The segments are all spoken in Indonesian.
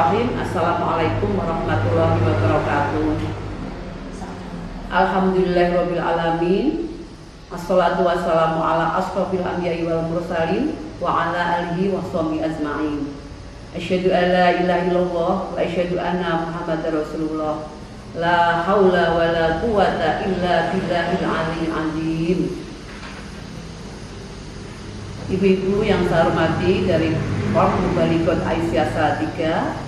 Bismillahirrahmanirrahim. Assalamualaikum warahmatullahi wabarakatuh. Alhamdulillahirabbil alamin. Assalatu wassalamu ala asrofil anbiya'i wal mursalin wa ala alihi wa sahbihi ajma'in. Asyhadu an la ilaha illallah wa asyhadu anna Muhammadar Rasulullah. La haula wa la quwata illa billahil aliyyil azim. Ibu-ibu yang saya hormati dari Korps Mubalikot Aisyah Salatiga,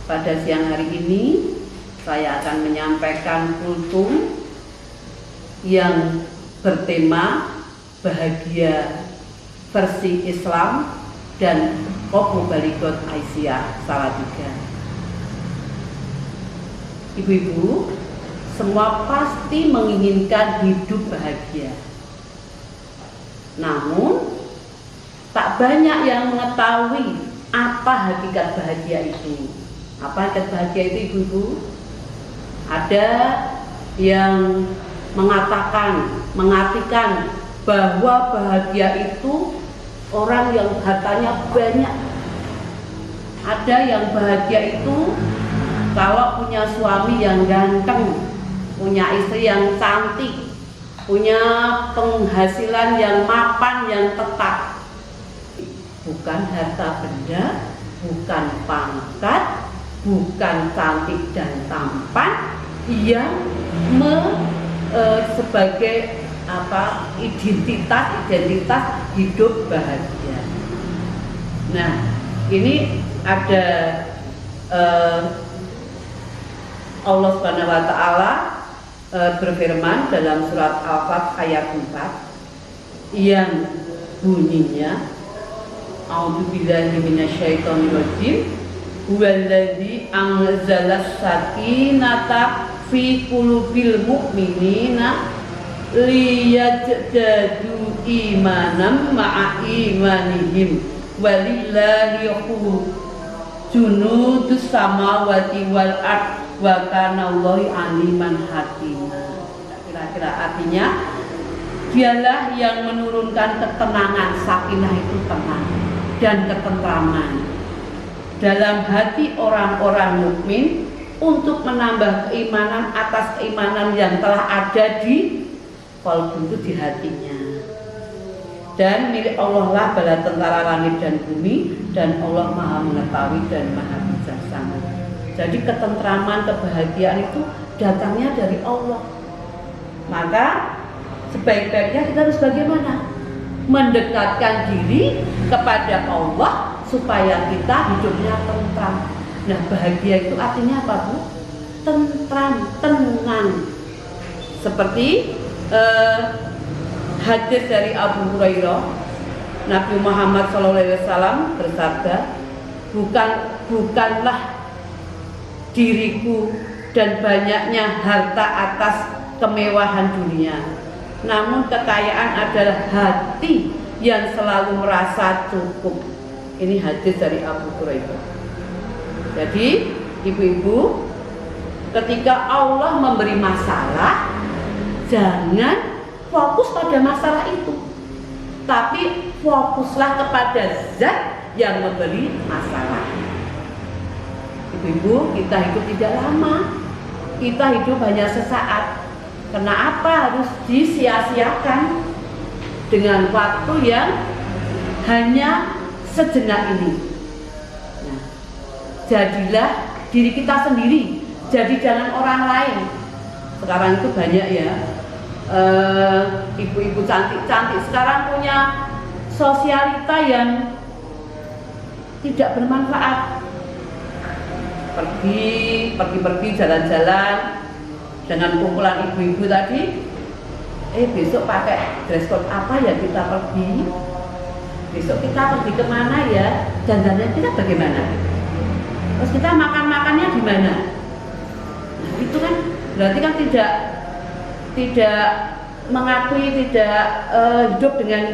pada siang hari ini saya akan menyampaikan kultum yang bertema bahagia versi Islam dan Korps Mubalikot Aisyah Salatiga. Ibu-ibu, semua pasti menginginkan hidup bahagia. Namun tak banyak yang mengetahui apa hakikat bahagia itu. Apa hakikat bahagia itu, ibu-ibu? Ada yang mengartikan bahwa bahagia itu orang yang hartanya banyak. Ada yang bahagia itu kalau punya suami yang ganteng, punya istri yang cantik, punya penghasilan yang mapan, yang tetap. Bukan harta benda, bukan pangkat, bukan cantik dan tampan yang sebagai identitas hidup bahagia. Nah, ini ada Allah Subhanahu wa taala berfirman dalam surat Al-Fat ayat 4 yang bunyinya A'udzubillahi minasyaitonir rajim. Huwallazi anzalas sakinata fi qulubil mu'minina liyazdadu imanan ma'a imanihim walillahi junudus samawati wal ard wa kana Allahu aliman hakima. Kira-kira artinya, dialah yang menurunkan ketenangan, sakinah itu tenang dan ketentraman dalam hati orang-orang mukmin untuk menambah keimanan atas keimanan yang telah ada di qalbu, itu di hatinya. Dan milik Allah lah bala tentara langit dan bumi, dan Allah Maha mengetahui dan Maha bijaksana. Jadi ketentraman, kebahagiaan itu datangnya dari Allah. Maka sebaik-baiknya kita harus bagaimana? Mendekatkan diri kepada Allah supaya kita hidupnya tentram. Nah, bahagia itu artinya apa, Bu? Tentram, tenang. Seperti hadis dari Abu Hurairah, Nabi Muhammad SAW bersabda, bukanlah diriku dan banyaknya harta atas kemewahan dunia, namun kekayaan adalah hati yang selalu merasa cukup. Ini hadis dari Abu Hurairah. Jadi ibu-ibu, ketika Allah memberi masalah, jangan fokus pada masalah itu, tapi fokuslah kepada zat yang memberi masalah. Ibu-ibu, kita hidup tidak lama, kita hidup hanya sesaat. Kenapa harus disia-siakan dengan waktu yang hanya sejenak ini? Nah, jadilah diri kita sendiri, jadi jangan orang lain. Sekarang itu banyak ya, ibu-ibu cantik-cantik sekarang punya sosialita yang tidak bermanfaat. Pergi jalan-jalan dengan kumpulan ibu-ibu tadi. Besok pakai dress code apa ya kita pergi? Besok kita pergi kemana ya? Dandannya kita bagaimana? Terus kita makan-makannya di mana? Nah, itu kan berarti kan tidak mengakui, tidak hidup dengan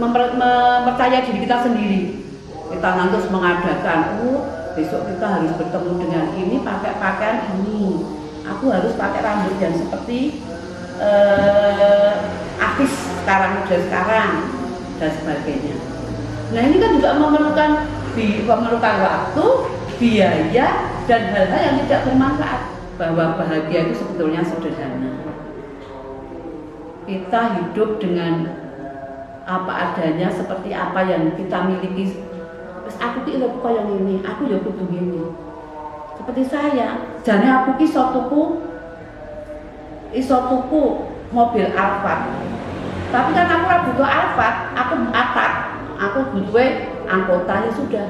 mempercaya diri kita sendiri. Kita lantas mengadakan, besok kita harus bertemu dengan ini, pakai pakaian ini. Aku harus pakai rambut yang seperti artis sekarang dan sebagainya. Nah, ini kan juga memerlukan waktu, biaya dan hal-hal yang tidak bermanfaat. Bahwa bahagia itu sebetulnya sederhana. Kita hidup dengan apa adanya, seperti apa yang kita miliki. Terus aku ki lho kaya ngene, aku ya kudu ngene. Seperti saya, jane aku ki iso tuku mobil Alphard. Tapi kan aku ora butuh Alphard, aku butuh anggota ya sudah.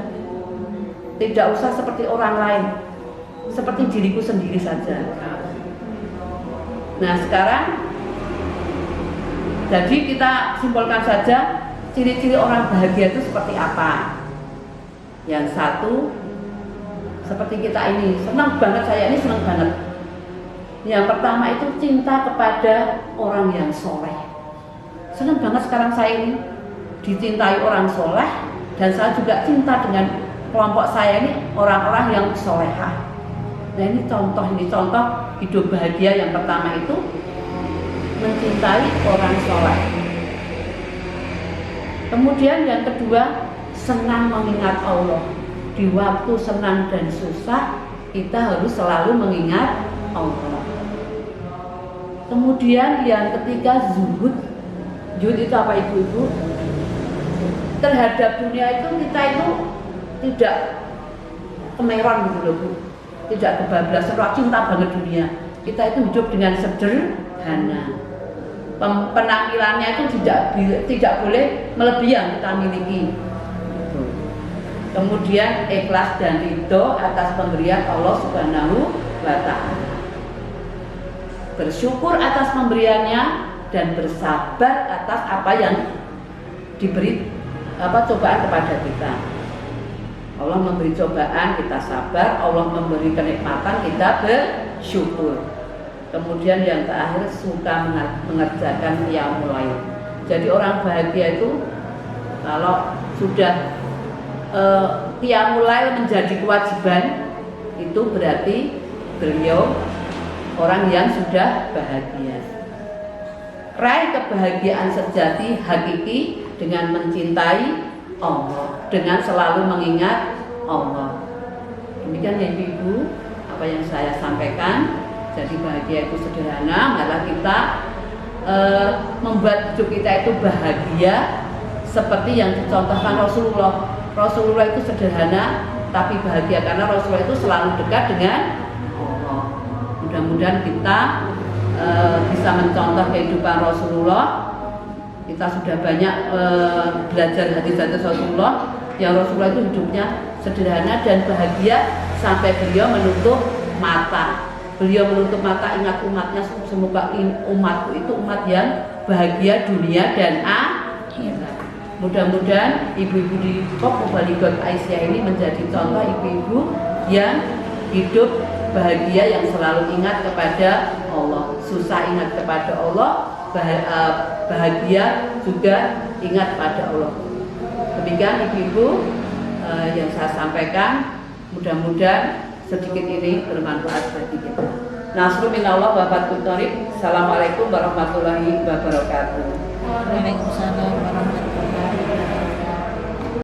Tidak usah seperti orang lain, seperti diriku sendiri saja. Nah sekarang, jadi kita simpulkan saja ciri-ciri orang bahagia itu seperti apa. Yang satu, seperti kita ini, senang banget, saya ini senang banget. Yang pertama itu cinta kepada orang yang soleh. Senang banget sekarang saya ini dicintai orang soleh, dan saya juga cinta dengan kelompok saya ini orang-orang yang solehah. Nah ini contoh hidup bahagia yang pertama itu mencintai orang soleh. Kemudian yang kedua, senang mengingat Allah. Di waktu senang dan susah, kita harus selalu mengingat Allah. Kemudian yang ketiga, zuhud. Zuhud itu apa ibu-ibu? Terhadap dunia itu kita itu tidak kemeron gitu loh Bu. Tidak kebablasan, cinta banget dunia. Kita itu hidup dengan sederhana. Penampilannya itu tidak boleh melebihi yang kita miliki. Kemudian ikhlas dan ridho atas pemberian Allah Subhanahu wa Ta'ala. Bersyukur atas pemberiannya dan bersabar atas apa yang diberi cobaan kepada kita. Allah memberi cobaan, kita sabar. Allah memberi kenikmatan, kita bersyukur. Kemudian yang terakhir, suka mengerjakan qiyamul lail. Jadi orang bahagia itu kalau sudah qiyamul lail menjadi kewajiban, itu berarti beliau orang yang sudah bahagia. Raih kebahagiaan sejati hakiki dengan mencintai Allah, dengan selalu mengingat Allah. Demikian ya Ibu, apa yang saya sampaikan. Jadi bahagia itu sederhana, malah kita membuat hidup kita itu bahagia seperti yang dicontohkan Rasulullah. Rasulullah itu sederhana tapi bahagia karena Rasulullah itu selalu dekat dengan Allah. Mudah-mudahan kita bisa mencontoh kehidupan Rasulullah. Kita sudah banyak belajar hadis-hadis Rasulullah, yang Rasulullah itu hidupnya sederhana dan bahagia sampai beliau menutup mata. Beliau menutup mata, ingat umatnya, semoga umatku itu umat yang bahagia dunia dan akhirat. Mudah-mudahan ibu-ibu di Kop Mubalighah Aisyah ini menjadi contoh ibu-ibu yang hidup bahagia, yang selalu ingat kepada Allah. Susah ingat kepada Allah, bahagia juga ingat pada Allah. Demikian ibu-ibu yang saya sampaikan, mudah-mudahan sedikit ini bermanfaat bagi kita. Nasrul minallah wa fathul qarib. Assalamualaikum warahmatullahi wabarakatuh. Waalaikumsalam.